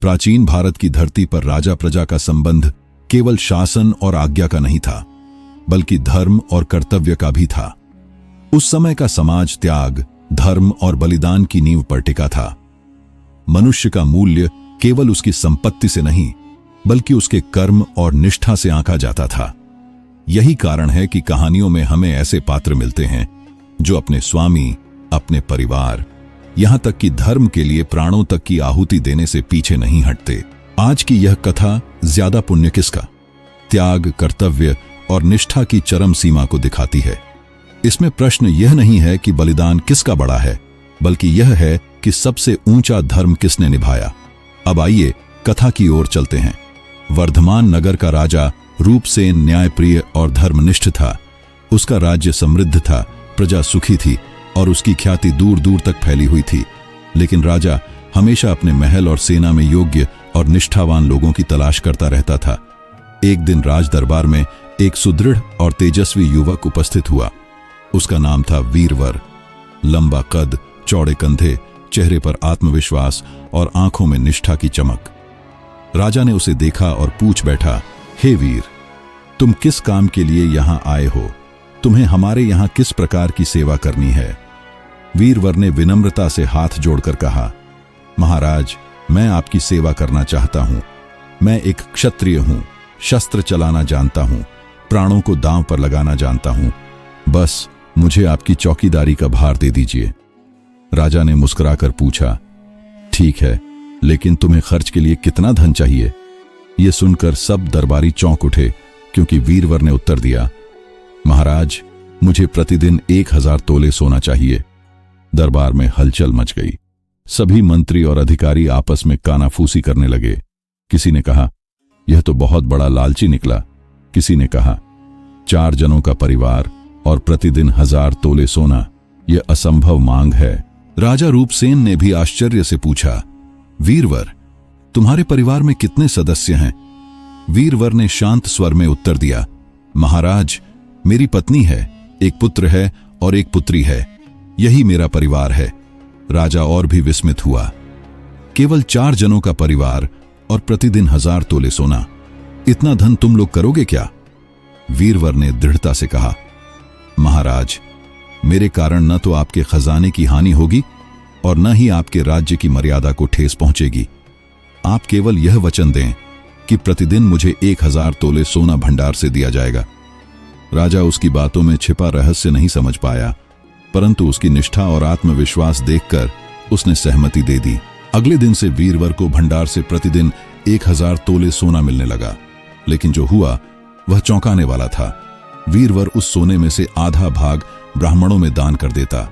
प्राचीन भारत की धरती पर राजा प्रजा का संबंध केवल शासन और आज्ञा का नहीं था, बल्कि धर्म और कर्तव्य का भी था। उस समय का समाज त्याग, धर्म और बलिदान की नींव पर टिका था। मनुष्य का मूल्य केवल उसकी संपत्ति से नहीं, बल्कि उसके कर्म और निष्ठा से आंका जाता था। यही कारण है कि कहानियों में हमें ऐसे पात्र मिलते हैं जो अपने स्वामी, अपने परिवार, यहां तक कि धर्म के लिए प्राणों तक की आहुति देने से पीछे नहीं हटते। आज की यह कथा ज्यादा पुण्य किसका, त्याग, कर्तव्य और निष्ठा की चरम सीमा को दिखाती है। इसमें प्रश्न यह नहीं है कि बलिदान किसका बड़ा है, बल्कि यह है कि सबसे ऊंचा धर्म किसने निभाया। अब आइए कथा की ओर चलते हैं। वर्धमान नगर का राजा रूपसेन न्यायप्रिय और धर्मनिष्ठ था। उसका राज्य समृद्ध था, प्रजा सुखी थी और उसकी ख्याति दूर दूर तक फैली हुई थी। लेकिन राजा हमेशा अपने महल और सेना में योग्य और निष्ठावान लोगों की तलाश करता रहता था। एक दिन राज दरबार में एक सुदृढ़ और तेजस्वी युवक उपस्थित हुआ। उसका नाम था वीरवर। लंबा कद, चौड़े कंधे, चेहरे पर आत्मविश्वास और आंखों में निष्ठा की चमक। राजा ने उसे देखा और पूछ बैठा, हे वीर, तुम किस काम के लिए यहां आए हो? तुम्हें हमारे यहां किस प्रकार की सेवा करनी है? वीरवर ने विनम्रता से हाथ जोड़कर कहा, महाराज, मैं आपकी सेवा करना चाहता हूं। मैं एक क्षत्रिय हूं, शस्त्र चलाना जानता हूं, प्राणों को दांव पर लगाना जानता हूं। बस मुझे आपकी चौकीदारी का भार दे दीजिए। राजा ने मुस्कुराकर पूछा, ठीक है, लेकिन तुम्हें खर्च के लिए कितना धन चाहिए? यह सुनकर सब दरबारी चौंक उठे, क्योंकि वीरवर ने उत्तर दिया, महाराज, मुझे प्रतिदिन 1000 तोले सोना चाहिए। दरबार में हलचल मच गई। सभी मंत्री और अधिकारी आपस में कानाफूसी करने लगे। किसी ने कहा, यह तो बहुत बड़ा लालची निकला। किसी ने कहा, 4 जनों का परिवार और प्रतिदिन 1000 तोले सोना, यह असंभव मांग है। राजा रूपसेन ने भी आश्चर्य से पूछा, वीरवर, तुम्हारे परिवार में कितने सदस्य हैं? वीरवर ने शांत स्वर में उत्तर दिया, महाराज, मेरी पत्नी है, एक पुत्र है और एक पुत्री है। यही मेरा परिवार है। राजा और भी विस्मित हुआ। केवल 4 जनों का परिवार और प्रतिदिन 1000 तोले सोना, इतना धन तुम लोग करोगे क्या? वीरवर ने दृढ़ता से कहा, महाराज, मेरे कारण न तो आपके खजाने की हानि होगी और न ही आपके राज्य की मर्यादा को ठेस पहुंचेगी। आप केवल यह वचन दें कि प्रतिदिन मुझे 1000 तोले सोना भंडार से दिया जाएगा। राजा उसकी बातों में छिपा रहस्य नहीं समझ पाया, परंतु उसकी निष्ठा और आत्मविश्वास देखकर उसने सहमति दे दी। अगले दिन से वीरवर को भंडार से प्रतिदिन 1000 तोले सोना मिलने लगा। लेकिन जो हुआ वह चौंकाने वाला था। वीरवर उस सोने में से आधा भाग ब्राह्मणों में दान कर देता,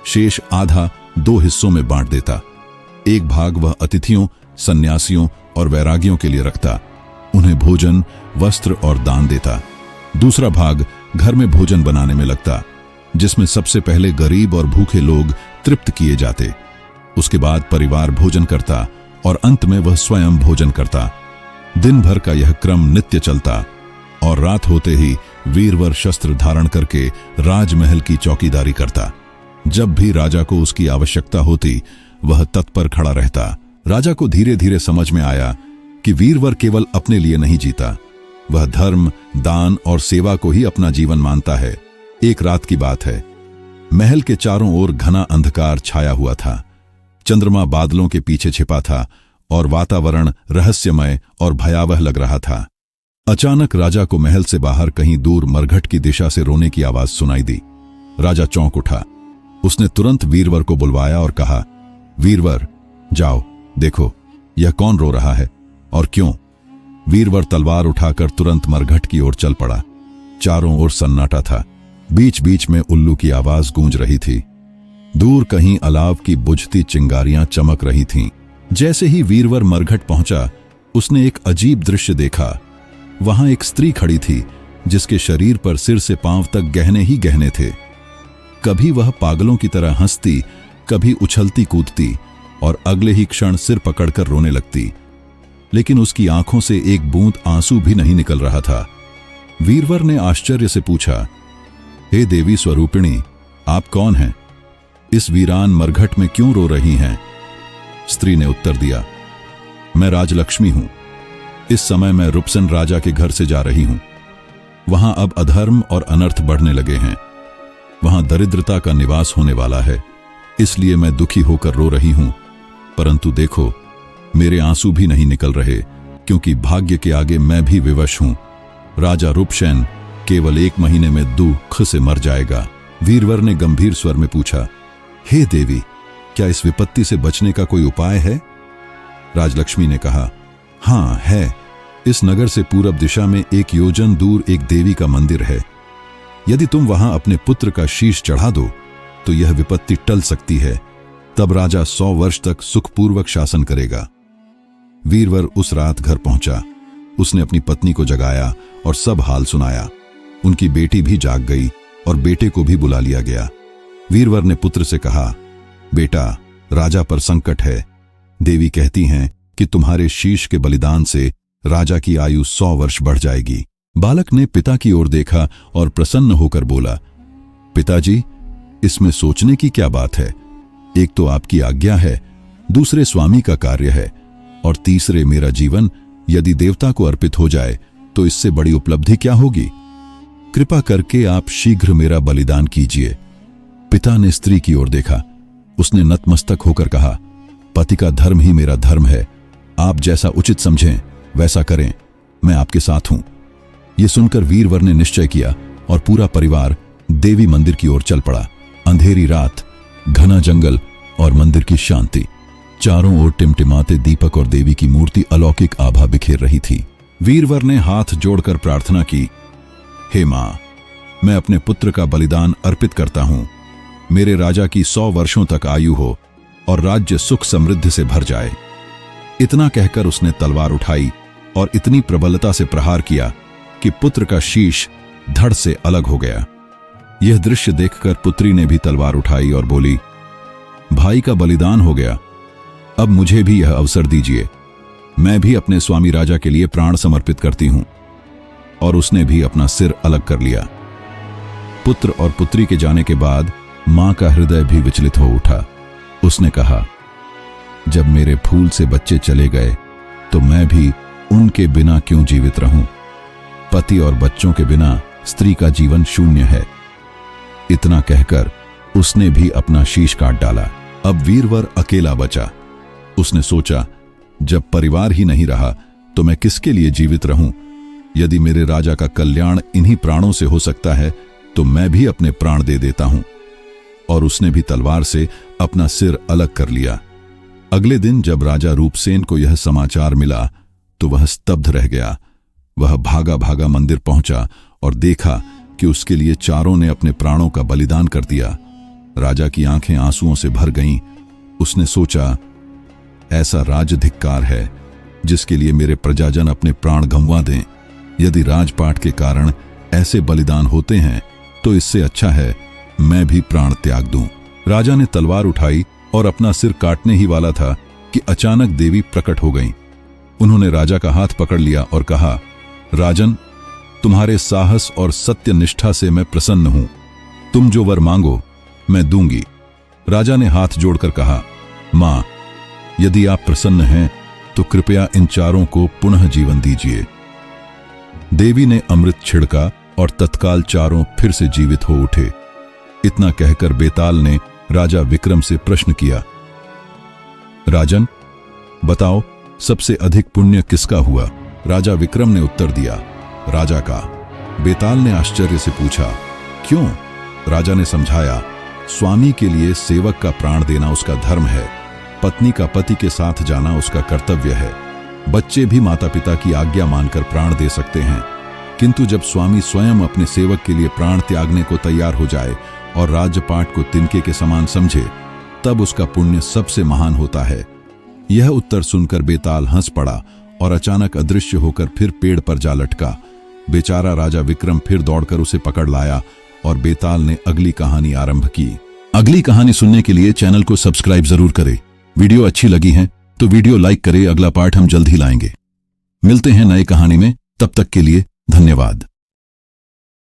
शेष आधा 2 हिस्सों में बांट देता। एक भाग वह अतिथियों, सन्यासियों और वैरागियों के लिए रखता, उन्हें भोजन, वस्त्र और दान देता। दूसरा भाग घर में भोजन बनाने में लगता, जिसमें सबसे पहले गरीब और भूखे लोग तृप्त किए जाते। उसके बाद परिवार भोजन करता और अंत में वह स्वयं भोजन करता। दिन भर का यह क्रम नित्य चलता और रात होते ही वीरवर शस्त्र धारण करके राजमहल की चौकीदारी करता। जब भी राजा को उसकी आवश्यकता होती, वह तत्पर खड़ा रहता। राजा को धीरे धीरे समझ में आया कि वीरवर केवल अपने लिए नहीं जीता, वह धर्म, दान और सेवा को ही अपना जीवन मानता है। एक रात की बात है। महल के चारों ओर घना अंधकार छाया हुआ था। चंद्रमा बादलों के पीछे छिपा था और वातावरण रहस्यमय और भयावह लग रहा था। अचानक राजा को महल से बाहर कहीं दूर मरघट की दिशा से रोने की आवाज सुनाई दी। राजा चौंक उठा। उसने तुरंत वीरवर को बुलवाया और कहा, वीरवर, जाओ देखो, यह कौन रो रहा है और क्यों? वीरवर तलवार उठाकर तुरंत मरघट की ओर चल पड़ा। चारों ओर सन्नाटा था। बीच बीच में उल्लू की आवाज गूंज रही थी। दूर कहीं अलाव की बुझती चिंगारियां चमक रही थीं। जैसे ही वीरवर मरघट पहुंचा, उसने एक अजीब दृश्य देखा। वहां एक स्त्री खड़ी थी, जिसके शरीर पर सिर से पांव तक गहने ही गहने थे। कभी वह पागलों की तरह हंसती, कभी उछलती कूदती और अगले ही क्षण सिर पकड़कर रोने लगती। लेकिन उसकी आंखों से एक बूंद आंसू भी नहीं निकल रहा था। वीरवर ने आश्चर्य से पूछा, हे देवी स्वरूपिणी, आप कौन हैं? इस वीरान मरघट में क्यों रो रही हैं? स्त्री ने उत्तर दिया, मैं राजलक्ष्मी हूं। इस समय मैं रूपसेन राजा के घर से जा रही हूं। वहां अब अधर्म और अनर्थ बढ़ने लगे हैं। वहां दरिद्रता का निवास होने वाला है, इसलिए मैं दुखी होकर रो रही हूं। परंतु देखो, मेरे आंसू भी नहीं निकल रहे, क्योंकि भाग्य के आगे मैं भी विवश हूं। राजा रूपसेन केवल 1 महीने में दुख से मर जाएगा। वीरवर ने गंभीर स्वर में पूछा, हे देवी, क्या इस विपत्ति से बचने का कोई उपाय है? राजलक्ष्मी ने कहा, हां है। इस नगर से पूरब दिशा में 1 योजन दूर एक देवी का मंदिर है। यदि तुम वहां अपने पुत्र का शीश चढ़ा दो तो यह विपत्ति टल सकती है। तब राजा 100 वर्ष तक सुखपूर्वक शासन करेगा। वीरवर उस रात घर पहुंचा। उसने अपनी पत्नी को जगाया और सब हाल सुनाया। उनकी बेटी भी जाग गई और बेटे को भी बुला लिया गया। वीरवर ने पुत्र से कहा, बेटा, राजा पर संकट है। देवी कहती हैं कि तुम्हारे शीश के बलिदान से राजा की आयु 100 वर्ष बढ़ जाएगी। बालक ने पिता की ओर देखा और प्रसन्न होकर बोला, पिताजी, इसमें सोचने की क्या बात है? एक तो आपकी आज्ञा है, दूसरे स्वामी का कार्य है, और तीसरे मेरा जीवन यदि देवता को अर्पित हो जाए तो इससे बड़ी उपलब्धि क्या होगी? कृपा करके आप शीघ्र मेरा बलिदान कीजिए। पिता ने स्त्री की ओर देखा। उसने नतमस्तक होकर कहा, पति का धर्म ही मेरा धर्म है। आप जैसा उचित समझें वैसा करें, मैं आपके साथ हूं। यह सुनकर वीरवर ने निश्चय किया और पूरा परिवार देवी मंदिर की ओर चल पड़ा। अंधेरी रात, घना जंगल और मंदिर की शांति। चारों ओर टिमटिमाते दीपक और देवी की मूर्ति अलौकिक आभा बिखेर रही थी। वीरवर ने हाथ जोड़कर प्रार्थना की, हे मां, मैं अपने पुत्र का बलिदान अर्पित करता हूं। मेरे राजा की 100 वर्षों तक आयु हो और राज्य सुख समृद्धि से भर जाए। इतना कहकर उसने तलवार उठाई और इतनी प्रबलता से प्रहार किया कि पुत्र का शीश धड़ से अलग हो गया। यह दृश्य देखकर पुत्री ने भी तलवार उठाई और बोली, भाई का बलिदान हो गया, अब मुझे भी यह अवसर दीजिए। मैं भी अपने स्वामी राजा के लिए प्राण समर्पित करती हूं। और उसने भी अपना सिर अलग कर लिया। पुत्र और पुत्री के जाने के बाद मां का हृदय भी विचलित हो उठा। उसने कहा, जब मेरे फूल से बच्चे चले गए तो मैं भी उनके बिना क्यों जीवित रहूं? पति और बच्चों के बिना स्त्री का जीवन शून्य है। इतना कहकर उसने भी अपना शीश काट डाला। अब वीरवर अकेला बचा। उसने सोचा, जब परिवार ही नहीं रहा तो मैं किसके लिए जीवित रहूं? यदि मेरे राजा का कल्याण इन्हीं प्राणों से हो सकता है तो मैं भी अपने प्राण दे देता हूं। और उसने भी तलवार से अपना सिर अलग कर लिया। अगले दिन जब राजा रूपसेन को यह समाचार मिला तो वह स्तब्ध रह गया। वह भागा भागा मंदिर पहुंचा और देखा कि उसके लिए चारों ने अपने प्राणों का बलिदान कर दिया। राजा की आंखें आंसुओं से भर गईं। उसने सोचा, ऐसा राजधिक्कार है जिसके लिए मेरे प्रजाजन अपने प्राण गंवा दें। यदि राजपाट के कारण ऐसे बलिदान होते हैं तो इससे अच्छा है मैं भी प्राण त्याग दूं। राजा ने तलवार उठाई और अपना सिर काटने ही वाला था कि अचानक देवी प्रकट हो गईं। उन्होंने राजा का हाथ पकड़ लिया और कहा, राजन, तुम्हारे साहस और सत्य निष्ठा से मैं प्रसन्न हूं। तुम जो वर मांगो मैं दूंगी। राजा ने हाथ जोड़कर कहा, मां, यदि आप प्रसन्न हैं तो कृपया इन चारों को पुनः जीवन दीजिए। देवी ने अमृत छिड़का और तत्काल चारों फिर से जीवित हो उठे। इतना कहकर बेताल ने राजा विक्रम से प्रश्न किया, राजन, बताओ सबसे अधिक पुण्य किसका हुआ? राजा विक्रम ने उत्तर दिया, राजा का। बेताल ने आश्चर्य से पूछा, क्यों? राजा ने समझाया, स्वामी के लिए सेवक का प्राण देना उसका धर्म है। पत्नी का पति के साथ जाना उसका कर्तव्य है। बच्चे भी माता पिता की आज्ञा मानकर प्राण दे सकते हैं, किंतु जब स्वामी स्वयं अपने सेवक के लिए प्राण त्यागने को तैयार हो जाए और राज्यपाट को तिनके के समान समझे, तब उसका पुण्य सबसे महान होता है। यह उत्तर सुनकर बेताल हंस पड़ा और अचानक अदृश्य होकर फिर पेड़ पर जा लटका। बेचारा राजा विक्रम फिर दौड़कर उसे पकड़ लाया और बेताल ने अगली कहानी आरंभ की। अगली कहानी सुनने के लिए चैनल को सब्सक्राइब जरूर करें। वीडियो अच्छी लगी है तो वीडियो लाइक करें। अगला पार्ट हम जल्द ही लाएंगे। मिलते हैं नई कहानी में, तब तक के लिए धन्यवाद।